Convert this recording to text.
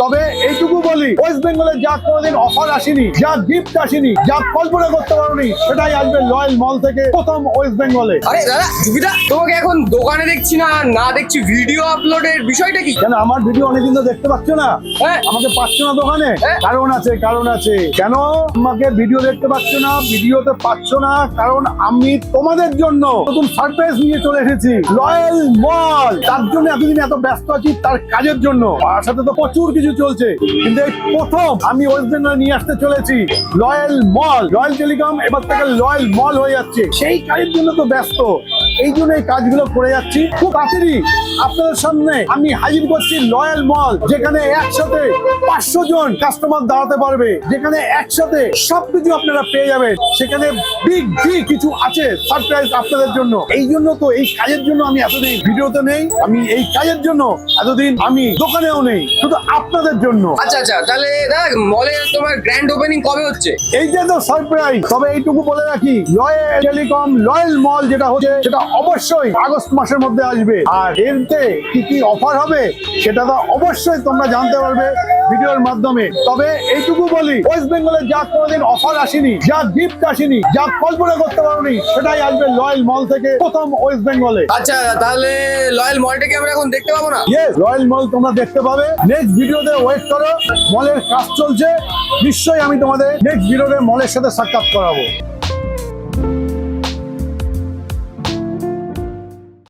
তবে এইটুকু বলি, ওয়েস্ট বেঙ্গলে যা কোনোদিন অফার আসেনি, যা গিফট আসেনি, যা কল্পনা করতে পারোনি, সেটাই আসবে রয়্যাল মল থেকে প্রথম ওয়েস্ট বেঙ্গলে। আরে দাদা সুবিধা, তোমাকে এখন দোকানে দেখছি না, না দেখছি ভিডিও আপলোডের, বিষয়টা কি? কেন আমার ভিডিও অনেকদিন তো দেখতে পাচ্ছ না? হ্যাঁ। আমাকে পাচ্ছ না দোকানে? হ্যাঁ। কারণ আছে, কারণ আছে। কেন আমাকে ভিডিও দেখতে পাচ্ছ না, ভিডিওতে পাচ্ছ না? কারণ আমি তোমাদের জন্য নতুন সারপ্রাইজ নিয়ে চলে এসেছি, রয়্যাল মল। তার জন্য এতদিন এত ব্যস্ত আছি, তার কাজের জন্য। তার সাথে তো প্রচুর কিছু চলছে, কিন্তু এই প্রথম আমি ওয়েস্ট বেঙ্গলে নিয়ে আসতে চলেছি রয়্যাল মল। রয়্যাল টেলিকম এবার থেকে রয়্যাল মল হয়ে যাচ্ছে, সেই কাজের জন্য তো ব্যস্ত। এই জন্য এই কাজগুলো করে যাচ্ছি। খুব তাড়াতাড়ি আপনাদের সামনে আমি হাজির করছি রয়্যাল মল, যেখানে একসাথে 500 জন কাস্টমার দাঁড়াতে পারবে, যেখানে একসাথে সবকিছু আপনারা পেয়ে যাবেন। সেখানে বিগ কিছু আছে সারপ্রাইজ আপনাদের জন্য। এই জন্য তো এই কাজের জন্য আমি এতদিন ভিডিওতে নেই, আমি এই কাজের জন্য এতদিন আমি দোকানেও নেই, শুধু আপনাদের জন্য। আচ্ছা আচ্ছা, তাহলে দাদা মলের তোমার গ্র্যান্ড ওপেনিং কবে হচ্ছে? এইটা তো সারপ্রাইজ। তবে এইটুকু বলে রাখি, রয়্যাল টেলিকম রয়্যাল মল যেটা হচ্ছে, সেটা অবশ্যই আগস্ট মাসের মধ্যে আসবে। আর এরতে কি কি অফার হবে সেটা তো অবশ্যই তোমরা জানতে পারবে ভিডিওর মাধ্যমে। তবে এইটুকু বলি, ওয়েস্ট বেঙ্গলে যা কোনোদিন অফার আসেনি, যা গিফট আসেনি, যা কল্পনা করতে পারোনি, সেটাই আসবে রয়্যাল মল থেকে প্রথম ওয়েস্ট বেঙ্গলে। আচ্ছা, তাহলে রয়্যাল মলটাকে আমরা এখন দেখতে পাবো না? ইয়েস, রয়্যাল মল তোমরা দেখতে পাবে। নেক্সট ভিডিওতে ওয়েট করো, মলের কাজ চলছে, নিশ্চয়ই আমি তোমাদের নেক্সট ভিডিওতে মলের সাথে সাক্ষাৎ করাবো।